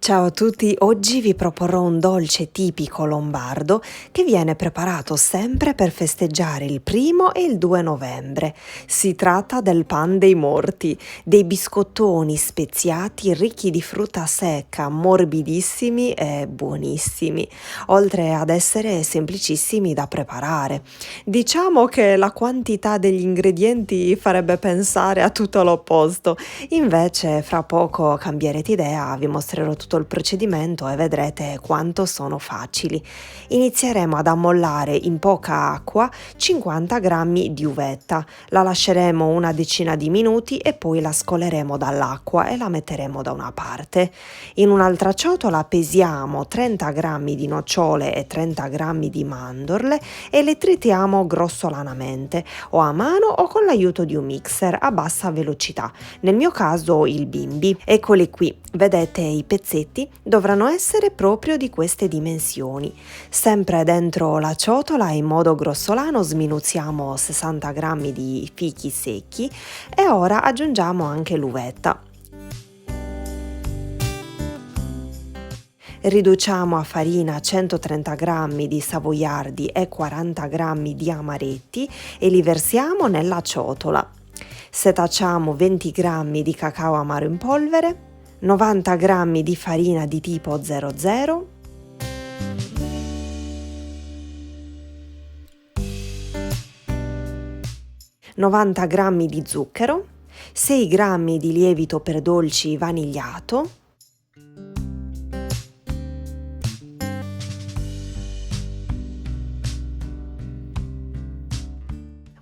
Ciao a tutti, oggi vi proporrò un dolce tipico lombardo che viene preparato sempre per festeggiare il 1° e il 2 novembre. Si tratta del pan dei morti, dei biscottoni speziati ricchi di frutta secca, morbidissimi e buonissimi, oltre ad essere semplicissimi da preparare. Diciamo che la quantità degli ingredienti farebbe pensare a tutto l'opposto. Invece, fra poco cambierete idea, vi mostrerò tutto il procedimento e vedrete quanto sono facili. Inizieremo ad ammollare in poca acqua 50 grammi di uvetta, la lasceremo una decina di minuti e poi la scoleremo dall'acqua e la metteremo da una parte. In un'altra ciotola pesiamo 30 grammi di nocciole e 30 grammi di mandorle e le tritiamo grossolanamente, o a mano o con l'aiuto di un mixer a bassa velocità, nel mio caso il Bimby. Eccoli qui, vedete i pezzetti dovranno essere proprio di queste dimensioni. Sempre dentro la ciotola in modo grossolano sminuzziamo 60 grammi di fichi secchi e ora aggiungiamo anche l'uvetta. Riduciamo a farina 130 grammi di savoiardi e 40 grammi di amaretti e li versiamo nella ciotola. Setacciamo 20 grammi di cacao amaro in polvere, 90 grammi di farina di tipo 00, (90 grammi di zucchero, 6 grammi di lievito per dolci vanigliato,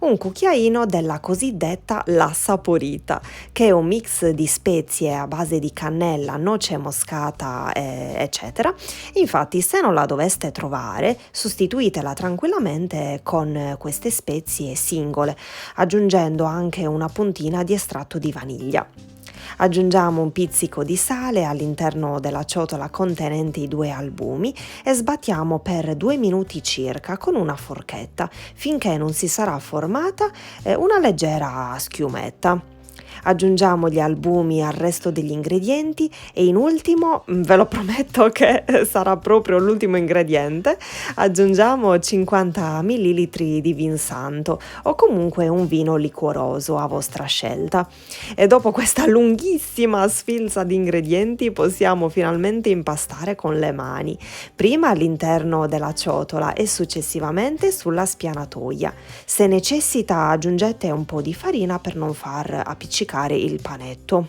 un cucchiaino della cosiddetta la saporita, che è un mix di spezie a base di cannella, noce moscata, eccetera. Infatti, se non la doveste trovare, sostituitela tranquillamente con queste spezie singole, aggiungendo anche una puntina di estratto di vaniglia. Aggiungiamo un pizzico di sale all'interno della ciotola contenente i 2 albumi e sbattiamo per 2 minuti circa con una forchetta finché non si sarà formata una leggera schiumetta. Aggiungiamo gli albumi al resto degli ingredienti e in ultimo, ve lo prometto che sarà proprio l'ultimo ingrediente, aggiungiamo 50 ml di vin santo o comunque un vino liquoroso a vostra scelta. E dopo questa lunghissima sfilza di ingredienti possiamo finalmente impastare con le mani, prima all'interno della ciotola e successivamente sulla spianatoia. Se necessita aggiungete un po' di farina per non far appiccicare il panetto.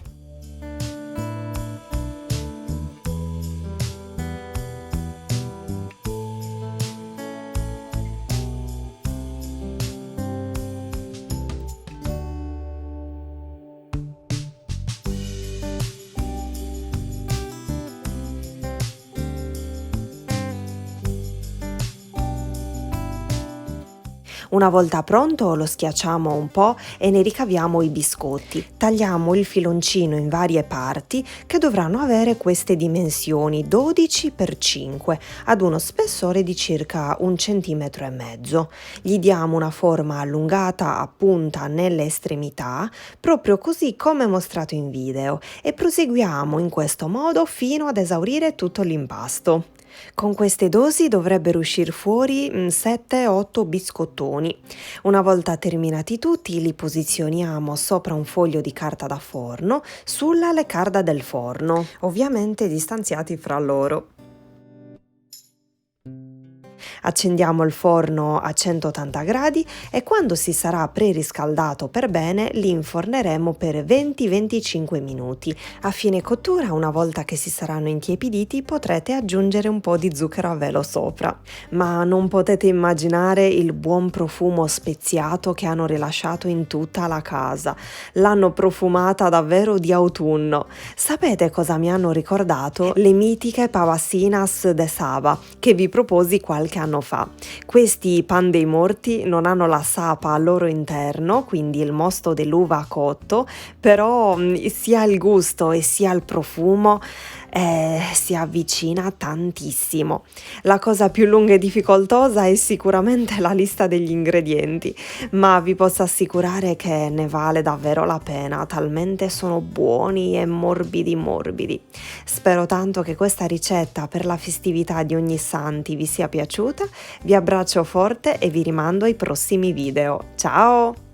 Una volta pronto lo schiacciamo un po' e ne ricaviamo i biscotti. Tagliamo il filoncino in varie parti che dovranno avere queste dimensioni 12x5 ad uno spessore di circa 1,5 cm. Gli diamo una forma allungata a punta nelle estremità, proprio così come mostrato in video, e proseguiamo in questo modo fino ad esaurire tutto l'impasto. Con queste dosi dovrebbero uscire fuori 7-8 biscottoni. Una volta terminati tutti, li posizioniamo sopra un foglio di carta da forno sulla leccarda del forno, ovviamente distanziati fra loro. Accendiamo il forno a 180 gradi e quando si sarà preriscaldato per bene li inforneremo per 20-25 minuti. A fine cottura, una volta che si saranno intiepiditi, potrete aggiungere un po' di zucchero a velo sopra. Ma non potete immaginare il buon profumo speziato che hanno rilasciato in tutta la casa. L'hanno profumata davvero di autunno. Sapete cosa mi hanno ricordato? Le mitiche pavassinas de Saba che vi proposi qualche anno fa. Questi pan dei morti non hanno la sapa al loro interno, quindi il mosto dell'uva cotto, però sia il gusto e sia il profumo si avvicina tantissimo. La cosa più lunga e difficoltosa è sicuramente la lista degli ingredienti, ma vi posso assicurare che ne vale davvero la pena, talmente sono buoni e morbidi morbidi. Spero tanto che questa ricetta per la festività di Ognissanti vi sia piaciuta, vi abbraccio forte e vi rimando ai prossimi video. Ciao!